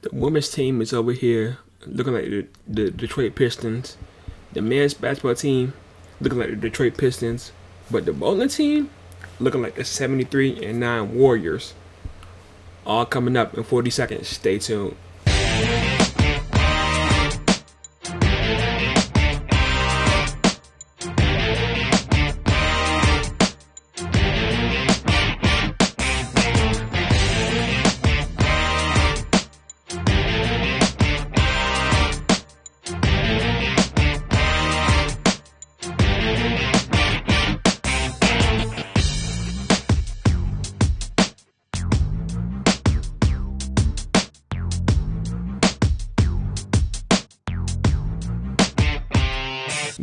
The women's team is over here looking like the Detroit Pistons. The men's basketball team looking like the Detroit Pistons. But the bowling team looking like the 73-9 Warriors. All coming up in 40 seconds. Stay tuned.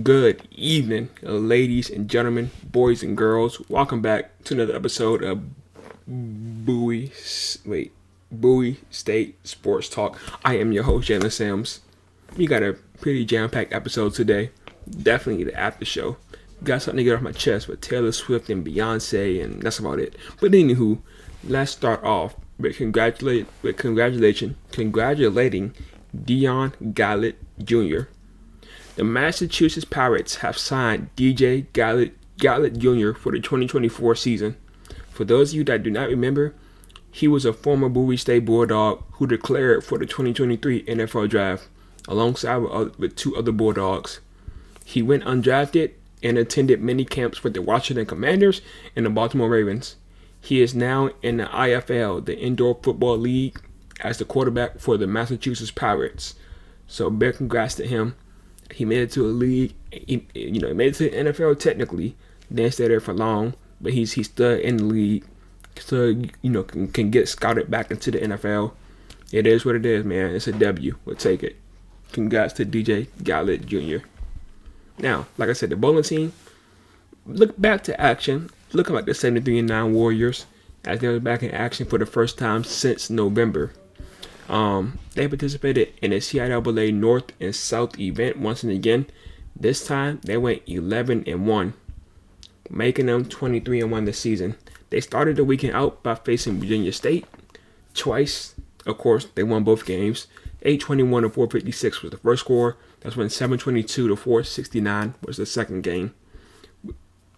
Good evening, ladies and gentlemen, boys and girls. Welcome back to another episode of Bowie State Sports Talk. I am your host, Jalen Sims. We got a pretty jam-packed episode today. Definitely the after show. Got something to get off my chest with Taylor Swift and Beyoncé, and that's about it. But anywho, let's start off with congratulating Dion Gallet Jr. The Massachusetts Pirates have signed DJ Gallet Jr. for the 2024 season. For those of you that do not remember, he was a former Bowie State Bulldog who declared for the 2023 NFL Draft, alongside with two other Bulldogs. He went undrafted and attended many camps with the Washington Commanders and the Baltimore Ravens. He is now in the IFL, the Indoor Football League, as the quarterback for the Massachusetts Pirates. So big congrats to him. He made it to a league. He made it to the NFL technically. Didn't stay there for long, but he's still in the league. Still, can get scouted back into the NFL. It is what it is, man. It's a W. We'll take it. Congrats to DJ Gallet Jr. Now, like I said, the bowling team look back to action, looking like the 73-9 Warriors, as they were back in action for the first time since November. They participated in a CIAA North and South event once and again. This time, they went 11-1, making them 23-1 this season. They started the weekend out by facing Virginia State twice. Of course, they won both games. 821 to 456 was the first score. That's when 722 to 469 was the second game.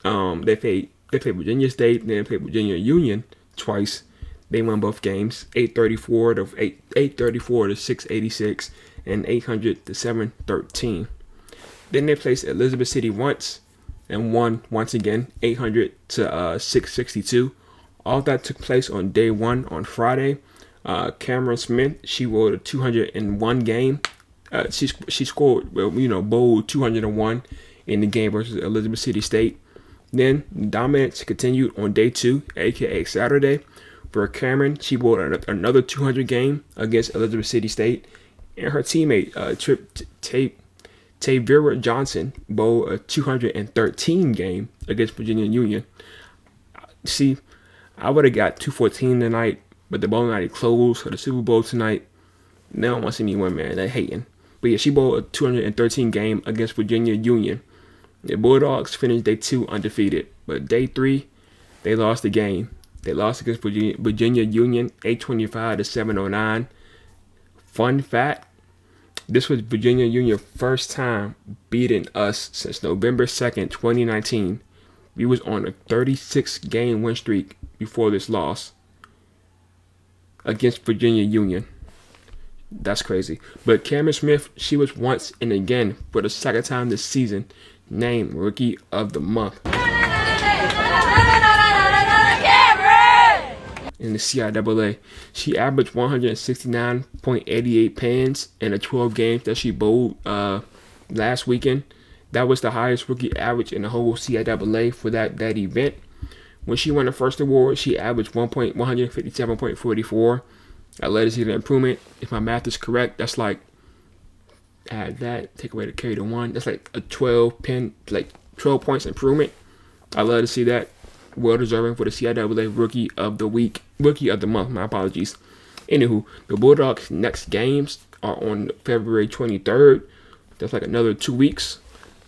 They played Virginia State, then they played Virginia Union twice. They won both games, 834 to 686 and 800 to 713. Then they faced Elizabeth City once and won once again, 800 to 662. All that took place on day one on Friday. Cameron Smith, she won a 201 game. She scored, bowled 201 in the game versus Elizabeth City State. Then dominance continued on day two, aka Saturday. For Cameron, she bowled another 200 game against Elizabeth City State, and her teammate Tavira Johnson bowled a 213 game against Virginia Union. See, I would have got 214 tonight, but the bowling alley closed for the Super Bowl tonight. They don't want to see me win, man. They're hating. But yeah, she bowled a 213 game against Virginia Union. The Bulldogs finished day two undefeated, but day three, they lost the game. They lost against Virginia Union 825 to 709. Fun fact, this was Virginia Union's first time beating us since November 2nd, 2019. We was on a 36-game win streak before this loss against Virginia Union. That's crazy. But Cameron Smith, she was once and again for the second time this season named Rookie of the Month in the CIAA. She averaged 169.88 pins in the 12 games that she bowled last weekend. That was the highest rookie average in the whole CIAA for that event. When she won the first award, she averaged 157.44. Athleticism improvement, if my math is correct, that's like, add that, take away the carry to one, that's like a 12 points improvement. I love to see that. Well deserving for the CIAA Rookie of the Month, my apologies. Anywho, the Bulldogs' next games are on February 23rd. That's like another 2 weeks.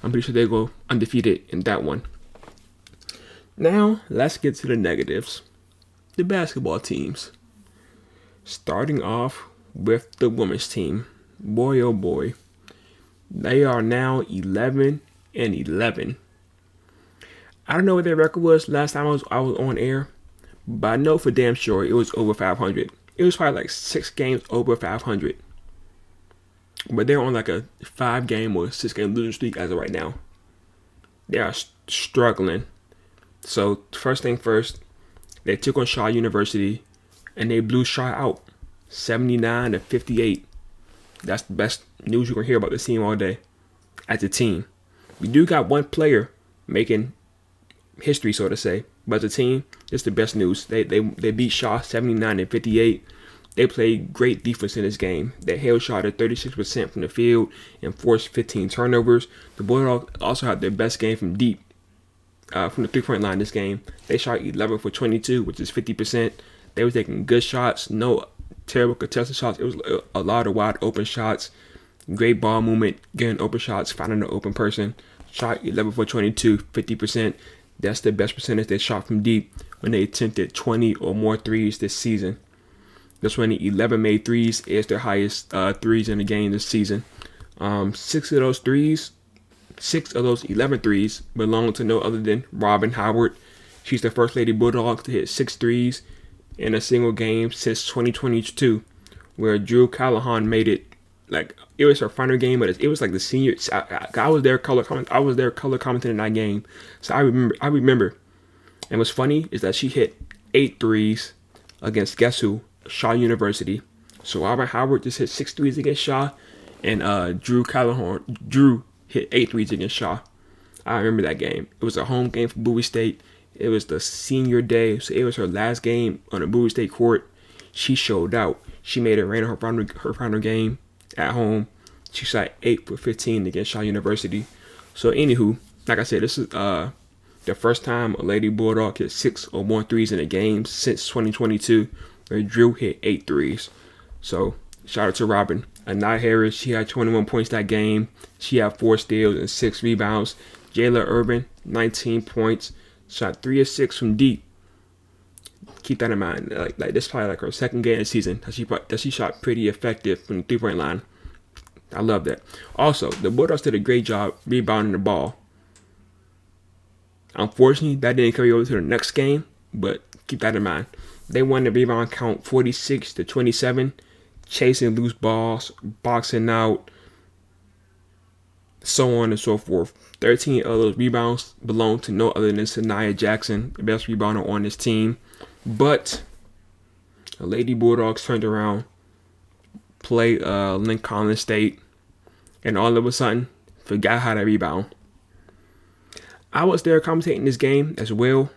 I'm pretty sure they go undefeated in that one. Now, let's get to the negatives. The basketball teams. Starting off with the women's team. Boy, oh boy. They are now 11-11. I don't know what their record was last time I was on air, but I know for damn sure it was over 500. It was probably like 6 games over 500. But they're on like a 5-game or 6-game losing streak as of right now. They are struggling. So first thing first, they took on Shaw University and they blew Shaw out 79-58. That's the best news you're going to hear about this team all day. As a team, we do got one player making history, so to say. But as a team, it's the best news. They beat Shaw 79-58. They played great defense in this game. They held Shaw to 36% from the field and forced 15 turnovers. The Bulldogs also had their best game from deep, from the 3-point line this game. They shot 11 for 22, which is 50%. They were taking good shots, no terrible contested shots. It was a lot of wide open shots. Great ball movement, getting open shots, finding an open person. Shot 11 for 22, 50%. That's the best percentage they shot from deep when they attempted 20 or more threes this season. That's when the 11 made threes is their highest threes in the game this season. 6 of those 11 threes belong to no other than Robin Howard. She's the first Lady Bulldog to hit 6 threes in a single game since 2022, where Drew Callahan made it. Like, it was her final game, but it was like the senior. I was there color commentating in that game, so I remember. And what's funny is that she hit 8 threes against guess who? Shaw University. So Robin Howard just hit 6 threes against Shaw, and Drew hit 8 threes against Shaw. I remember that game. It was a home game for Bowie State. It was the senior day, so it was her last game on the Bowie State court. She showed out. She made it rain on her final game at home. She shot 8 for 15 against Shaw University. So anywho, like I said, this is the first time a Lady Bulldog hit 6 or more threes in a game since 2022, where Drew hit 8 threes. So shout out to Robin. Anii Harris, she had 21 points that game. She had 4 steals and 6 rebounds. Jayla Urban, 19 points. Shot 3 of 6 from deep. Keep that in mind. Like this is probably like her second game of the season that she shot pretty effective from the 3-point line. I love that. Also, the Bulldogs did a great job rebounding the ball. Unfortunately, that didn't carry over to the next game, but keep that in mind. They won the rebound count 46-27, chasing loose balls, boxing out, so on and so forth. 13 of those rebounds belong to no other than Sanaya Jackson, the best rebounder on this team. But the Lady Bulldogs turned around, played Lincoln State, and all of a sudden forgot how to rebound. I was there commentating this game as well.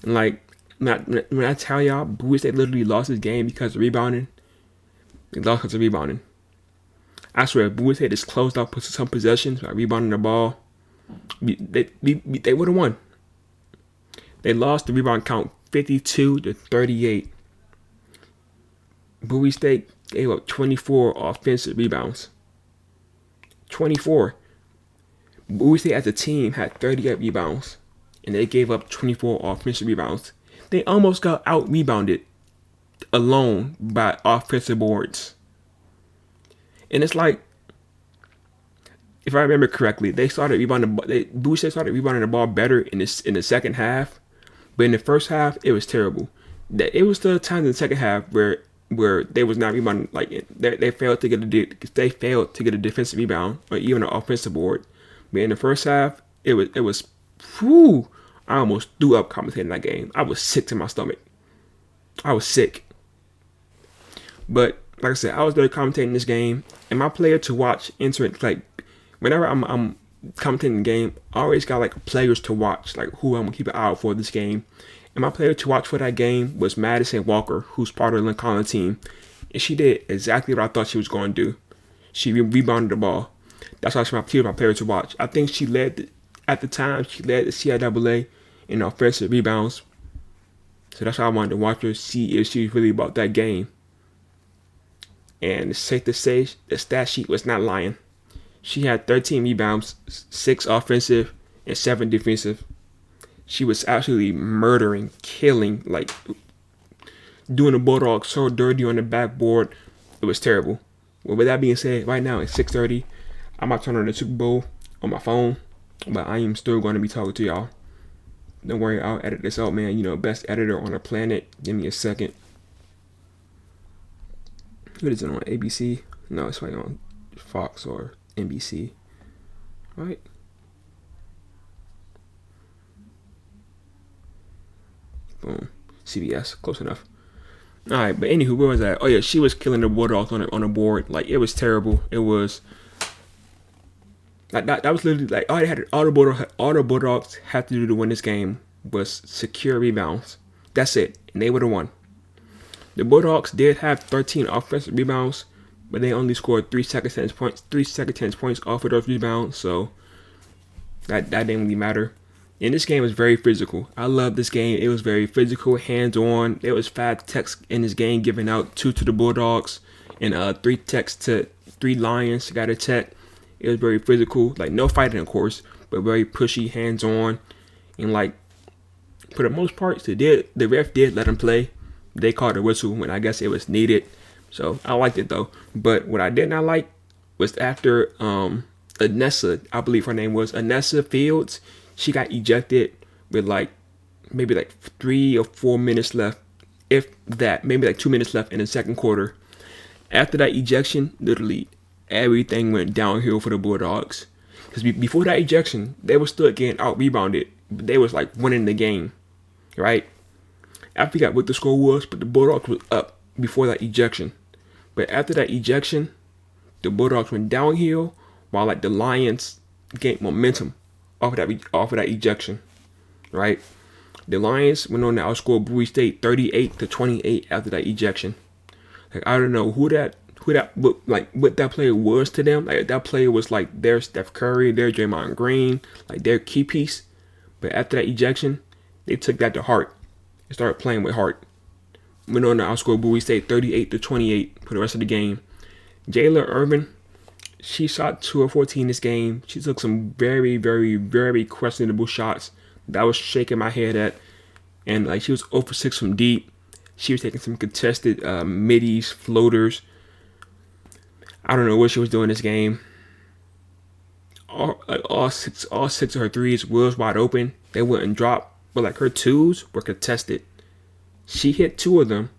And like, when I tell y'all, Bowie State literally lost this game because of rebounding. They lost because of rebounding. I swear, Bowie State just closed out some possessions by rebounding the ball. They would have won. They lost the rebound count 52-38. Bowie State gave up 24 offensive rebounds. 24. Bowie State as a team had 38 rebounds, and they gave up 24 offensive rebounds. They almost got out-rebounded alone by offensive boards. And it's like, if I remember correctly, Bowie State started rebounding the ball better in the second half, but in the first half it was terrible. It was the times in the second half where they was not rebounding, like they failed to get a defensive rebound or even an offensive board. But in the first half, it was whew, I almost threw up commentating that game. I was sick to my stomach. I was sick. But like I said, I was there commentating this game, and my player to watch entering, like, whenever I'm commentating the game, I always got like players to watch, like who I'm gonna keep an eye out for this game. And my player to watch for that game was Madison Walker, who's part of the Lincoln team, and she did exactly what I thought she was going to do. She rebounded the ball. That's why she was my player to watch. I think she led the CIAA in offensive rebounds. So that's why I wanted to watch her, see if she was really about that game. And it's safe to say the stat sheet was not lying. She had 13 rebounds, 6 offensive, and 7 defensive. She was absolutely murdering, killing, like doing the Bulldogs so dirty on the backboard, It was terrible. Well, with that being said, right now it's 6:30. I'm about to turn on the Super Bowl on my phone, but I am still going to be talking to y'all. Don't worry, I'll edit this out, man. Best editor on the planet. Give me a second. What is it on ABC? No, it's right on Fox or NBC. Right? Boom. CBS. Close enough. Alright, but anywho, where was that? Oh yeah, she was killing the Bulldogs on the board. Like, it was terrible. It was like that was literally like all the Bulldogs had to do to win this game was secure rebounds. That's it. And they would have won. The Bulldogs did have 13 offensive rebounds, but they only scored 3 second chance points off of those rebounds, so that didn't really matter. And this game was very physical. I love this game. It was very physical, hands-on. There was 5 techs in this game, giving out 2 to the Bulldogs and 3 techs to 3 Lions. Got a tech. It was very physical, like no fighting, of course, but very pushy, hands-on, and like for the most part, the ref did let them play. They called a whistle when I guess it was needed, so I liked it though. But what I did not like was after Anessa, I believe her name was Anessa Fields. She got ejected with maybe 3 or 4 minutes left, if that, maybe 2 minutes left in the second quarter. After that ejection, literally everything went downhill for the Bulldogs. Because before that ejection, they were still getting out rebounded. They was winning the game, right? I forgot what the score was, but the Bulldogs was up before that ejection. But after that ejection, the Bulldogs went downhill, while the Lions gained momentum off of that ejection, right? The Lions went on to outscore Bowie State 38-28 after that ejection. I don't know what that player was to them. That player was their Steph Curry, their Draymond Green, their key piece. But after that ejection, they took that to heart and started playing with heart. Went on to outscore Bowie State 38-28 for the rest of the game. Jayla Irvin, she shot 2 of 14 this game. She took some very, very, very questionable shots that I was shaking my head at. And she was 0 for 6 from deep. She was taking some contested middies, floaters. I don't know what she was doing this game. All six of her threes was wide open. They wouldn't drop, but her twos were contested. She hit 2 of them.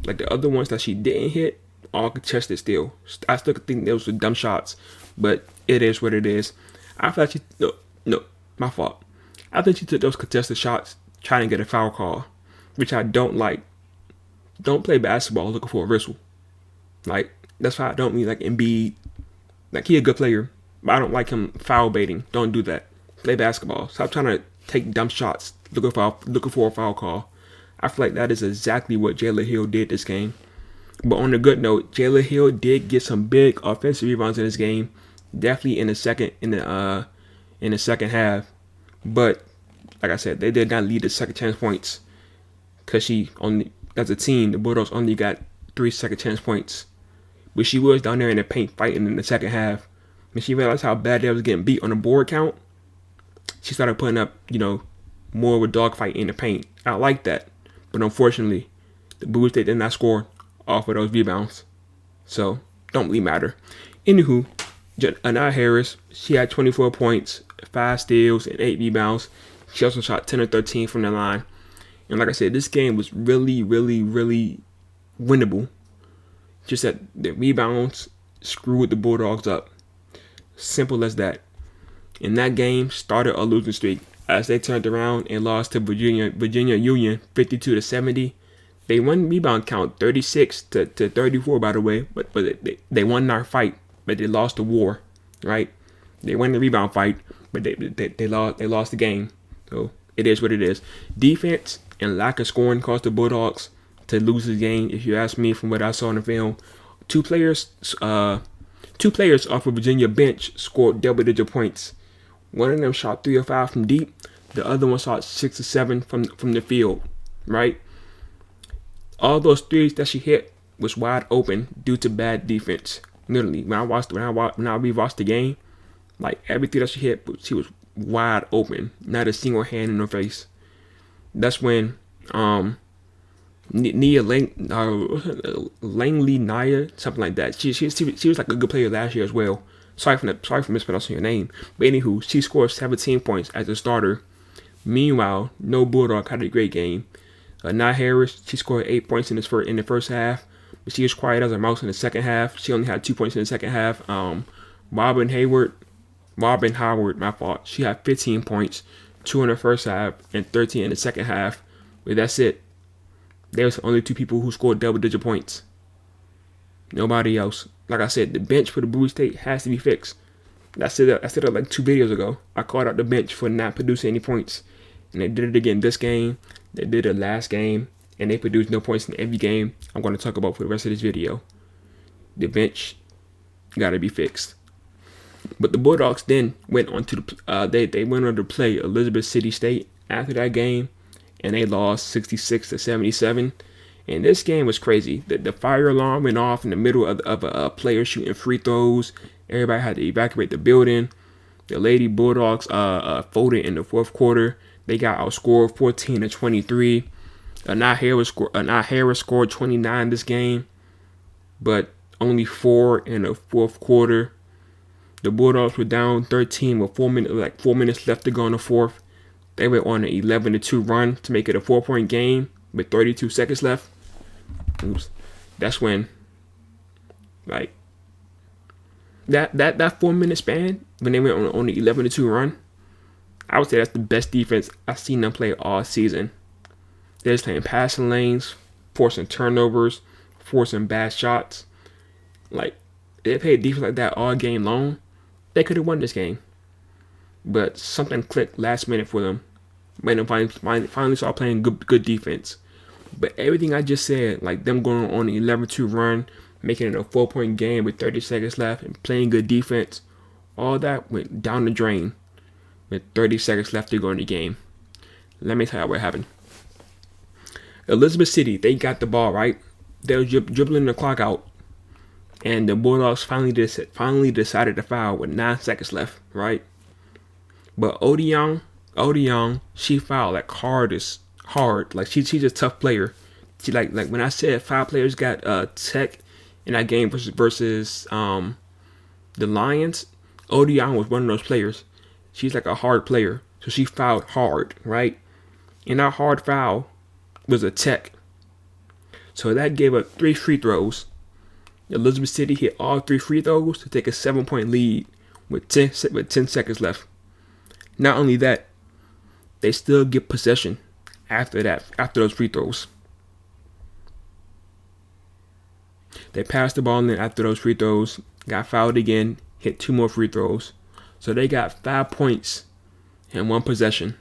The other ones that she didn't hit, all contested still. I still think those were dumb shots, but it is what it is. I feel like my fault. I think she took those contested shots trying to get a foul call, which I don't like. Don't play basketball looking for a whistle. That's why I don't mean Embiid. He a good player, but I don't like him foul baiting. Don't do that. Play basketball. Stop trying to take dumb shots looking for a foul call. I feel like that is exactly what Jayla Hill did this game. But on a good note, Jayla Hill did get some big offensive rebounds in this game. Definitely in the second half. But like I said, they did not lead the second chance points, because as a team, the Bulldogs only got 3 second chance points. But she was down there in the paint fighting in the second half. When she realized how bad they was getting beat on the board count, she started putting up, more of a dogfight in the paint. I like that. But unfortunately, the Bowie State did not score off of those rebounds. So, don't really matter. Anywho, Anii Harris, she had 24 points, 5 steals, and 8 rebounds. She also shot 10 of 13 from the line. And like I said, this game was really, really, really winnable. Just that the rebounds screwed the Bulldogs up. Simple as that. And that game started a losing streak as they turned around and lost to Virginia Union 52-70. They won rebound count 36-34, by the way, but they won our fight, but they lost the war, right? They won the rebound fight, but they lost the game. So it is what it is. Defense and lack of scoring caused the Bulldogs to lose the game, if you ask me, from what I saw in the film. Two players off of Virginia bench scored double-digit points. One of them shot 3 or 5 from deep. The other one shot 6 or 7 from the field, right? All those threes that she hit was wide open due to bad defense. Literally, when I rewatched the game, every three that she hit, she was wide open, not a single hand in her face. That's when Nia Langley Nia, something like that. She was like a good player last year as well. Sorry for mispronouncing your name. But anywho, she scored 17 points as a starter. Meanwhile, no Bulldog had a great game. Anii Harris, she scored 8 points in the first half, but she was quiet as a mouse in the second half. She only had 2 points in the second half. Robin Howard, my fault. She had 15 points, 2 in the first half and 13 in the second half. But that's it. There's the only 2 people who scored double-digit points. Nobody else. Like I said, the bench for the Bowie State has to be fixed. I said it like 2 videos ago. I called out the bench for not producing any points. And they did it again this game. They did it last game. And they produced no points in every game I'm going to talk about for the rest of this video. The bench got to be fixed. But the Bulldogs then went on to they went on to play Elizabeth City State after that game. And they lost 66-77. And this game was crazy. The fire alarm went off in the middle of a player shooting free throws. Everybody had to evacuate the building. The Lady Bulldogs folded in the fourth quarter. They got outscored 14-23. Anii Harris scored 29 this game, but only 4 in the fourth quarter. The Bulldogs were down 13 with 4 minutes left to go in the fourth. They were on an 11-2 run to make it a 4-point game with 32 seconds left. Oops. That's when, like, that 4-minute span, when they went on the 11-2 run, I would say that's the best defense I've seen them play all season. They're just playing passing lanes, forcing turnovers, forcing bad shots. Like, if they played defense like that all game long, they could have won this game. But something clicked last minute for them. Made them finally start playing good defense. But everything I just said, like them going on an 11-2 run, making it a 4-point game with 30 seconds left, and playing good defense, all that went down the drain with 30 seconds left to go in the game. Let me tell you what happened. Elizabeth City, they got the ball, right? They were dribbling the clock out. And the Bulldogs finally decided to foul with 9 seconds left, right? But Odion, she fouled like hard. Like she's a tough player. She like when I said 5 players got tech in that game versus the Lions, Odion was one of those players. She's like a hard player, so she fouled hard, right? And that hard foul was a tech. So that gave up 3 free throws. Elizabeth City hit all 3 free throws to take a 7-point lead with 10 seconds left. Not only that, they still get possession after those free throws. They passed the ball in after those free throws, got fouled again, hit 2 more free throws. So they got 5 points in 1 possession.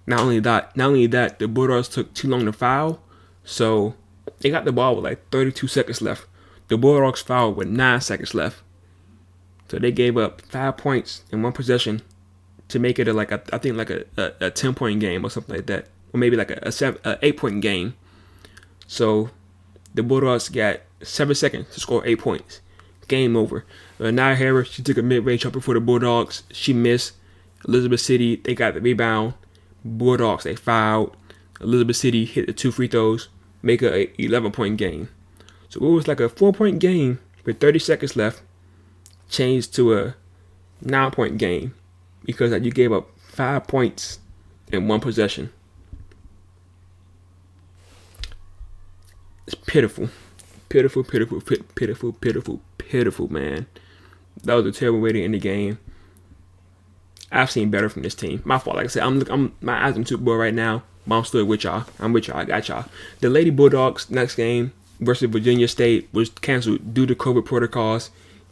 Not only that, the Bulldogs took too long to foul, so they got the ball with like 32 seconds left. The Bulldogs fouled with 9 seconds left. So they gave up 5 points in 1 possession to make it a 10-point game or something like that. Or maybe like a 8-point game. So the Bulldogs got 7 seconds to score 8 points. Game over. Anii Harris, she took a mid-range jumper for the Bulldogs. She missed. Elizabeth City, they got the rebound. Bulldogs, they fouled. Elizabeth City hit the 2 free throws. Make it a 11-point game. So it was like a 4-point game with 30 seconds left. Changed to a 9-point game. Because you gave up 5 points in 1 possession. It's pitiful. Pitiful, man. That was a terrible way to end the game. I've seen better from this team. My fault. Like I said, I'm my eyes on Super Bowl right now. But I'm still with y'all. I got y'all. The Lady Bulldogs next game versus Virginia State was canceled due to COVID protocols.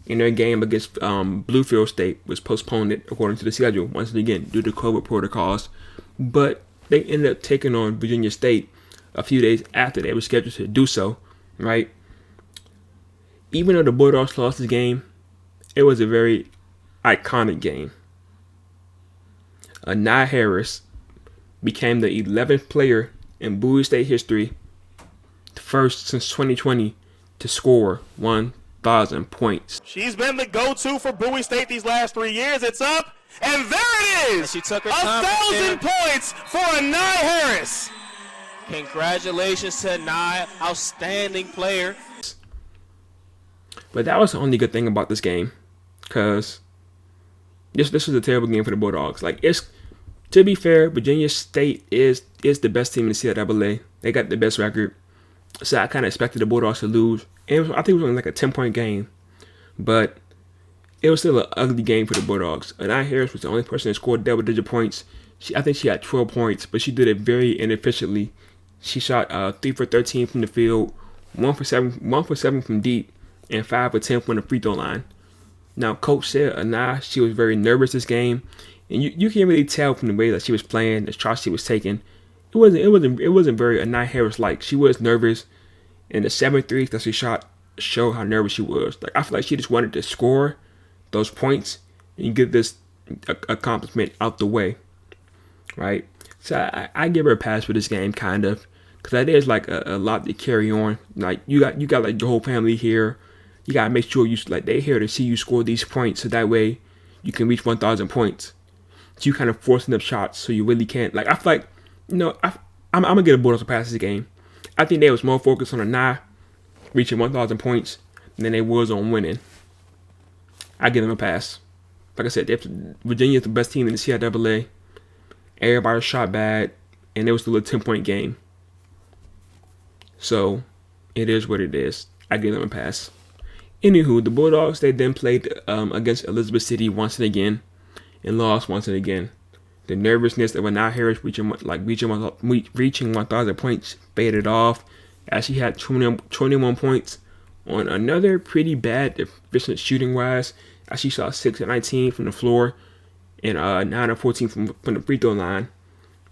And their game against Bluefield State was postponed according to the schedule once again due to COVID protocols. But they ended up taking on Virginia State a few days after they were scheduled to do so, right? Even though the Bulldogs lost this game, it was a very iconic game. Anii Harris became the 11th player in Bowie State history, the first since 2020 to score 1,000 points. She's been the go-to for Bowie State these last 3 years. It's up, and there it is! She took her time 1,000 points for Anii Harris. Congratulations to Anii, outstanding player. But that was the only good thing about this game, because this was a terrible game for the Bulldogs. Like, it's, to be fair, Virginia State is the best team in the CIAA. They got the best record, so I kind of expected the Bulldogs to lose. And I think it was only like a 10-point game, but it was still an ugly game for the Bulldogs. Anii Harris was the only person that scored double-digit points. I think she had 12 points, but she did it very inefficiently. She shot 3 for 13 from the field, 1 for 7 from deep, and 5 for 10 from the free throw line. Now, Coach said Anii, she was very nervous this game, and you can really tell from the way that she was playing, the shots she was taking. It wasn't very Anii Harris like. She was nervous, and the 7 threes that she shot showed how nervous she was. Like, I feel like she just wanted to score those points and get this accomplishment out the way, right? So I give her a pass for this game, kind of, because that is like a lot to carry on. Like, you got like your whole family here. You gotta make sure they're here to see you score these points, so that way you can reach 1,000 points. So you kind of forcing up shots, so you really can't. Like, I feel like, I'm gonna get a Bulldogs to pass this game. I think they was more focused on Anii reaching 1,000 points than they was on winning. I give them a pass. Like I said, Virginia is the best team in the CIAA. Everybody shot bad, and it was still a 10-point game. So, it is what it is. I give them a pass. Anywho, the Bulldogs, they then played against Elizabeth City once and again, and lost once and again. The nervousness of Anii Harris reaching 1,000 points faded off, as she had 21 points on another pretty bad efficient shooting wise, as she shot 6 of 19 from the floor and 9 of 14 from the free throw line.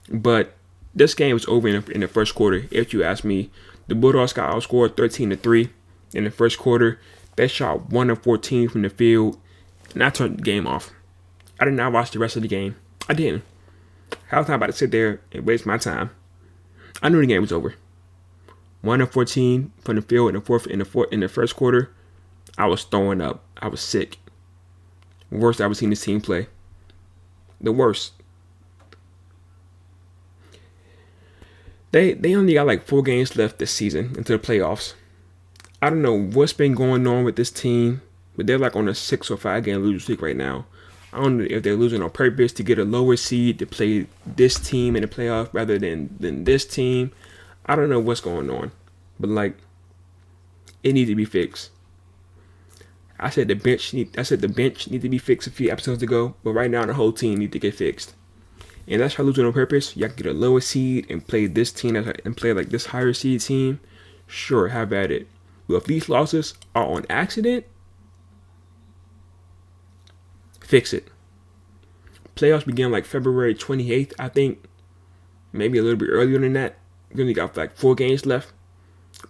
But this game was over in the first quarter, if you ask me. The Bulldogs got outscored 13-3 in the first quarter. They shot 1 of 14 from the field, and I turned the game off. I did not watch the rest of the game. I didn't. How was I about to sit there and waste my time? I knew the game was over. 1 of 14 from the field in the first quarter. I was throwing up. I was sick. Worst I've ever seen this team play. The worst. They only got like 4 games left this season into the playoffs. I don't know what's been going on with this team, but they're like on a 6 or 5 game losing streak right now. I don't know if they're losing on purpose to get a lower seed to play this team in the playoff rather than this team. I don't know what's going on, but like, it needs to be fixed. I said the bench need to be fixed a few episodes ago, but right now the whole team need to get fixed. And that's how losing on purpose. Y'all can get a lower seed and play this team and play like this higher seed team. Sure, have at it. But if these losses are on accident, fix it. Playoffs begin like February 28th, I think. Maybe a little bit earlier than that. We only got like 4 games left.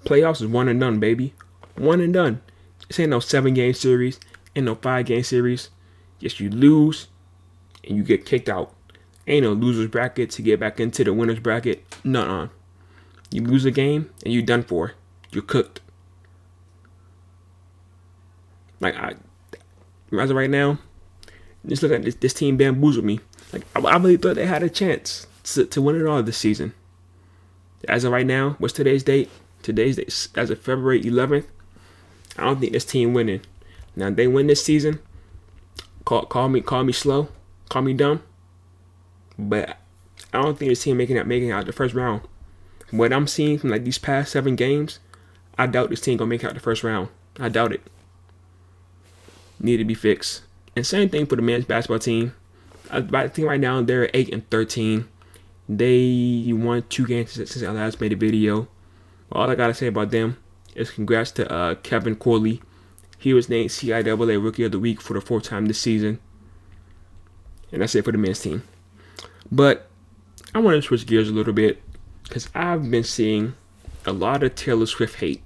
Playoffs is 1 and done, baby. 1 and done. This ain't no 7-game series. Ain't no 5-game series. Just you lose and you get kicked out. Ain't no loser's bracket to get back into the winner's bracket. Nuh-uh. You lose a game and you're done for. You're cooked. Like, as of right now, just look at this team bamboozled me. Like, I really thought they had a chance to win it all this season. As of right now, what's today's date? Today's date, as of February 11th, I don't think this team winning. Now, if they win this season, call me slow, call me dumb, but I don't think this team making out the first round. What I'm seeing from like these past 7 games, I doubt this team gonna make out the first round. I doubt it. Need to be fixed. And same thing for the men's basketball team. I think right now they're 8-13. They won 2 games since I last made a video. All I gotta say about them is congrats to Kevin Corley. He was named CIAA Rookie of the Week for the 4th time this season. And that's it for the men's team. But I want to switch gears a little bit, because I've been seeing a lot of Taylor Swift hate.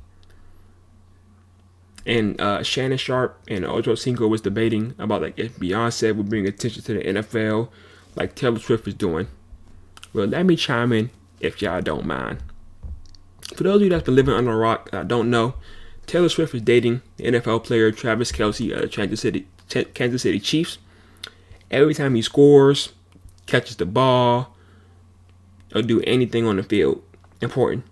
And Shannon Sharp and Ojo Cinco was debating about like if Beyoncé would bring attention to the NFL like Taylor Swift is doing. Well, let me chime in if y'all don't mind. For those of you that's been living under a rock that don't know, Taylor Swift is dating the NFL player Travis Kelce of the Kansas City Chiefs. Every time he scores, catches the ball, or do anything on the field, important.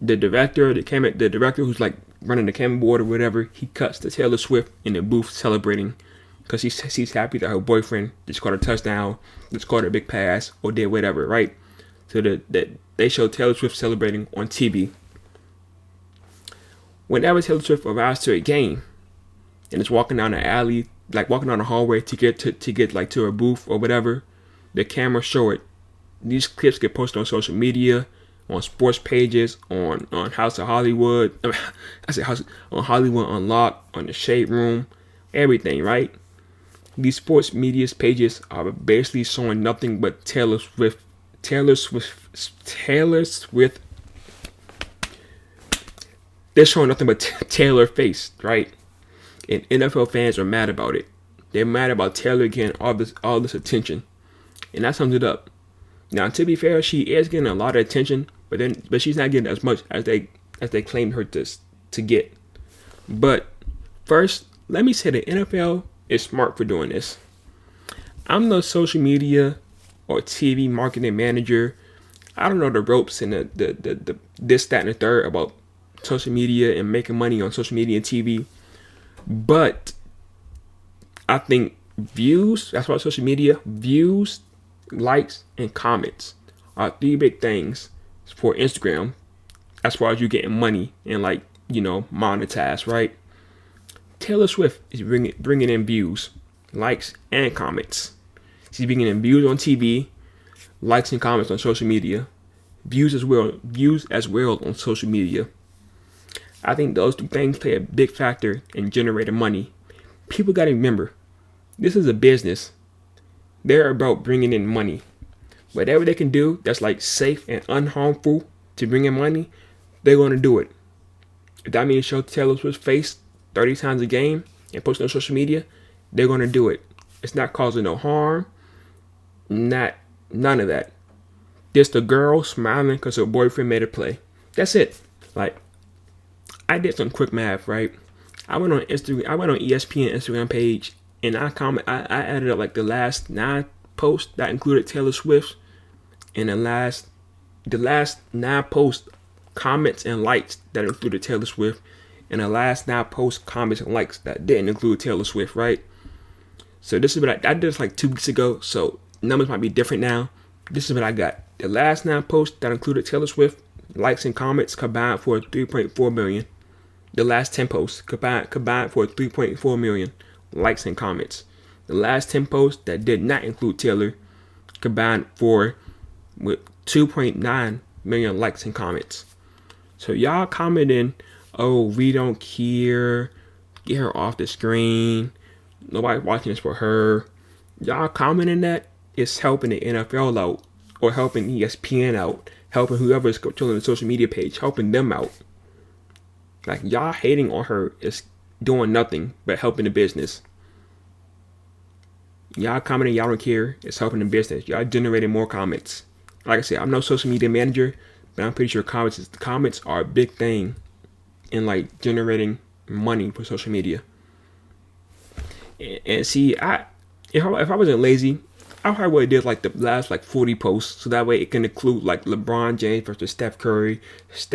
The director who's like running the camera board or whatever, he cuts to Taylor Swift in the booth celebrating because she's happy that her boyfriend just caught a touchdown, just caught a big pass, or did whatever, right? So that they show Taylor Swift celebrating on TV. Whenever Taylor Swift arrives to a game and is walking down the alley, like walking down the hallway to get like to her booth or whatever, the camera show it. These clips get posted on social media, on sports pages, on House of Hollywood. On Hollywood Unlocked, on the Shade Room, everything, right? These sports media pages are basically showing nothing but Taylor Swift. They're showing nothing but Taylor face, right? And NFL fans are mad about it. They're mad about Taylor getting all this attention, and that sums it up. Now, to be fair, she is getting a lot of attention, but she's not getting as much as they claimed her to get. But first, let me say the NFL is smart for doing this. I'm no social media or TV marketing manager. I don't know the ropes and the this, that, and the third about social media and making money on social media and TV. But I think views, that's why social media, views, likes, and comments are three big things for Instagram as far as you getting money and monetize, right? Taylor Swift is bringing in views, likes, and comments. She's bringing in views on TV, likes and comments on social media, views as well on social media. I think those two things play a big factor in generating money. People got to remember, this is a business. They're about bringing in money. Whatever they can do that's like safe and unharmful to bring in money, they're going to do it. If that means show Taylor Swift's face 30 times a game and post it on social media, they're going to do it. It's not causing no harm. None of that. Just a girl smiling because her boyfriend made a play. That's it. Like, I did some quick math, right? I went on Instagram. I went on ESPN Instagram page, and I added up like the last 9 posts that included Taylor Swift, and the last 9 posts, comments and likes that included Taylor Swift, and the last 9 posts, comments and likes that didn't include Taylor Swift, right? So this is what I did this like 2 weeks ago. So numbers might be different now. This is what I got. The last 9 posts that included Taylor Swift, likes and comments combined for 3.4 million. The last 10 posts combined for 3.4 million likes and comments. The last 10 posts that did not include Taylor combined for with 2.9 million likes and comments. So y'all commenting, oh, we don't care, get her off the screen, nobody's watching this for her. Y'all commenting that is helping the NFL out, or helping ESPN out, helping whoever is controlling the social media page, helping them out. Like, y'all hating on her is doing nothing but helping the business. Y'all commenting, y'all don't care, it's helping the business. Y'all generating more comments. Like I said, I'm no social media manager, but I'm pretty sure comments are a big thing in like generating money for social media. And see, if I wasn't lazy, I probably would have did like the last like 40 posts, so that way it can include like LeBron James versus Steph Curry, what's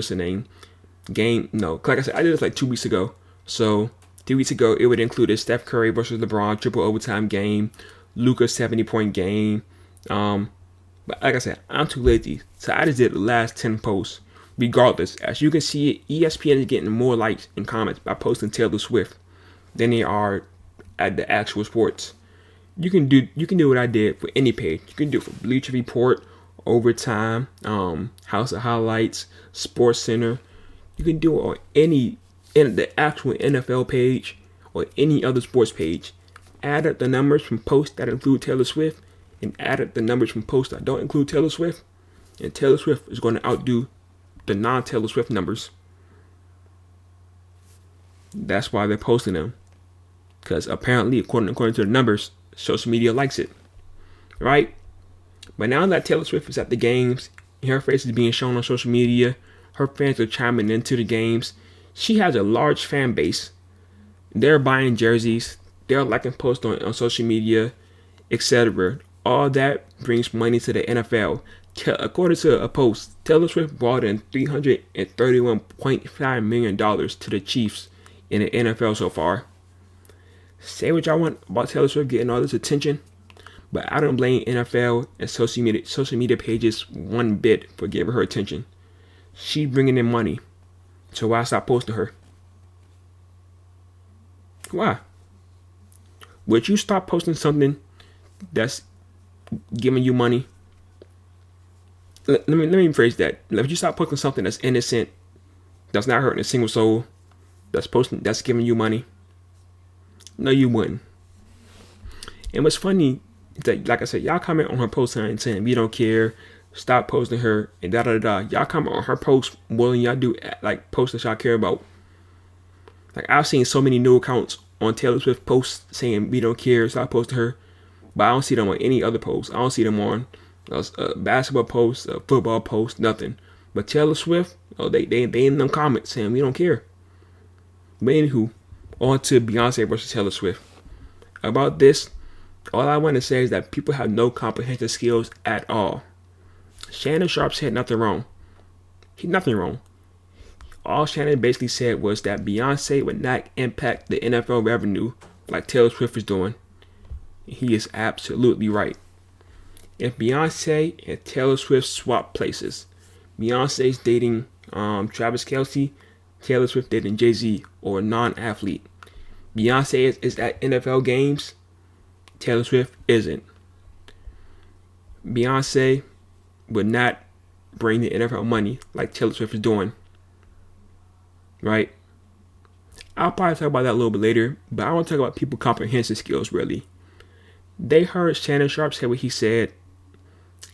the name? Like I said, I did this like 2 weeks ago. So 2 weeks ago, it would include a Steph Curry versus LeBron triple overtime game, Luka 70-point game. But like I said, I'm too lazy, so I just did the last 10 posts. Regardless, as you can see, ESPN is getting more likes and comments by posting Taylor Swift than they are at the actual sports. You can do what I did for any page. You can do it for Bleacher Report, Overtime, House of Highlights, Sports Center. You can do it on the actual NFL page or any other sports page. Add up the numbers from posts that include Taylor Swift and add up the numbers from posts that don't include Taylor Swift, and Taylor Swift is going to outdo the non-Taylor Swift numbers. That's why they're posting them, because apparently, according to the numbers, social media likes it, right? But now that Taylor Swift is at the games, and her face is being shown on social media, her fans are chiming into the games. She has a large fan base. They're buying jerseys. They're liking posts on social media, etc. All that brings money to the NFL. According to a post, Taylor Swift brought in $331.5 million to the Chiefs in the NFL so far. Say what y'all want about Taylor Swift getting all this attention, but I don't blame NFL and social media pages one bit for giving her attention. She bringing in money, so why stop posting her? Why? Would you stop posting something that's giving you money? Let me phrase that. If you stop posting something that's innocent, that's not hurting a single soul, that's giving you money, no, you wouldn't. And what's funny is that, like I said, y'all comment on her post saying we don't care, stop posting her, and da da da. Y'all comment on her post more than y'all do like posts that y'all care about. Like, I've seen so many new accounts on Taylor Swift posts saying we don't care, stop posting her, but I don't see them on any other posts. I don't see them on a basketball post, a football post, nothing. But Taylor Swift, they in them comments saying we don't care. But anywho, on to Beyoncé versus Taylor Swift. About this, all I want to say is that people have no comprehension skills at all. Shannon Sharpe said nothing wrong. Nothing wrong. All Shannon basically said was that Beyoncé would not impact the NFL revenue like Taylor Swift is doing. He is absolutely right. If Beyoncé and Taylor Swift swap places, Beyonce's dating Travis Kelce, Taylor Swift dating Jay-Z or a non-athlete. Beyonce is at NFL games, Taylor Swift isn't. Beyonce would not bring the NFL money like Taylor Swift is doing. Right? I'll probably talk about that a little bit later, but I want to talk about people comprehension skills really. They heard Shannon Sharpe say what he said,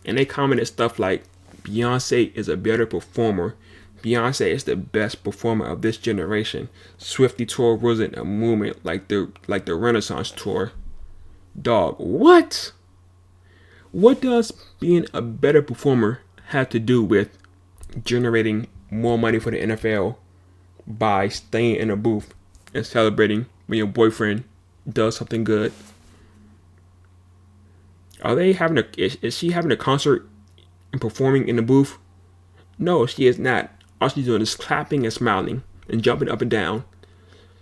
and they commented stuff like, Beyonce is a better performer. Beyonce is the best performer of this generation. Swiftie tour wasn't a movement like the Renaissance tour. Dog, what? What does being a better performer have to do with generating more money for the NFL by staying in a booth and celebrating when your boyfriend does something good? Is she having a concert and performing in the booth? No, she is not. All she's doing is clapping and smiling and jumping up and down.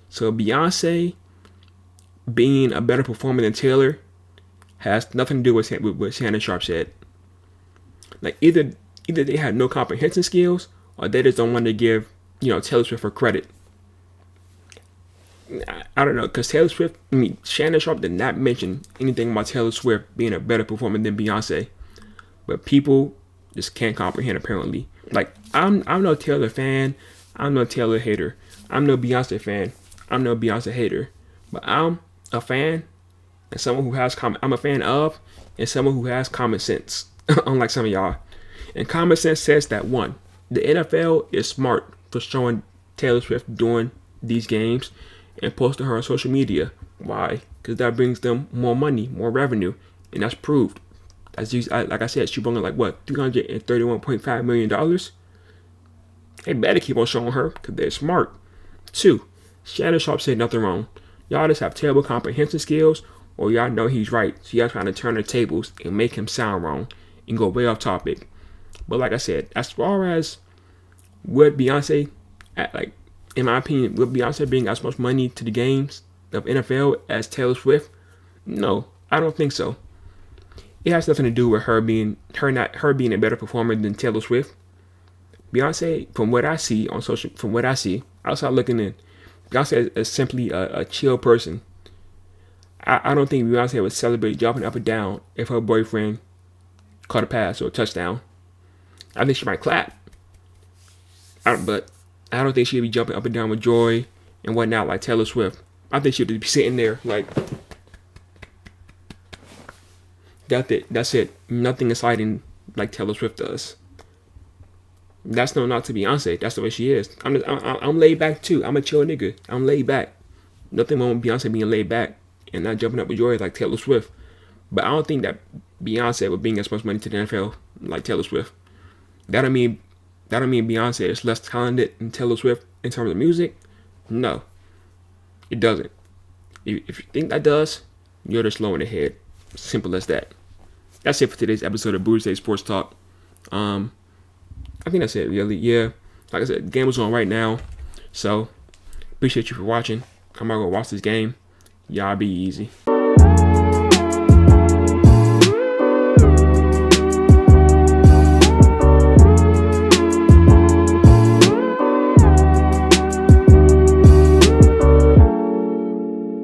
So Beyonce being a better performer than Taylor has nothing to do with what Shannon Sharpe said. Like, either they have no comprehension skills or they just don't want to give, Taylor Swift her credit. I don't know, because Shannon Sharpe did not mention anything about Taylor Swift being a better performer than Beyonce. But people just can't comprehend, apparently. Like, I'm no Taylor fan, I'm no Taylor hater. I'm no Beyonce fan, I'm no Beyonce hater. But I'm a fan and someone who has I'm a fan of and someone who has common sense, unlike some of y'all. And common sense says that, one, the NFL is smart for showing Taylor Swift doing these games and posting her on social media. Why? Because that brings them more money, more revenue, and that's proved. Like I said, she brought in $331.5 million. They better keep on showing her because they're smart. 2, Shannon Sharpe said nothing wrong. Y'all just have terrible comprehension skills, or y'all know he's right, so y'all trying to turn the tables and make him sound wrong and go way off topic. But like I said, as far as would Beyonce, in my opinion, would Beyonce bring as much money to the games of NFL as Taylor Swift? No, I don't think so. It has nothing to do with her being a better performer than Taylor Swift. Beyonce, from what I see outside looking in, Beyonce is simply a chill person. I don't think Beyonce would celebrate jumping up and down if her boyfriend caught a pass or a touchdown. I think she might clap. But I don't think she'd be jumping up and down with joy and whatnot like Taylor Swift. I think she'd be sitting there like, that's it. Nothing exciting like Taylor Swift does. That's not to Beyonce. That's the way she is. I'm laid back too. I'm a chill nigga. I'm laid back. Nothing wrong with Beyonce being laid back and not jumping up with joy like Taylor Swift. But I don't think that Beyonce would bring as much money to the NFL like Taylor Swift. That don't mean Beyonce is less talented than Taylor Swift in terms of music. No, it doesn't. If you think that does, you're just low in the head. Simple as that. That's it for today's episode of Bowie State Sports Talk. I think that's it, really. Yeah, like I said, the game is on right now. So, appreciate you for watching. I'm not going to watch this game. Y'all be easy.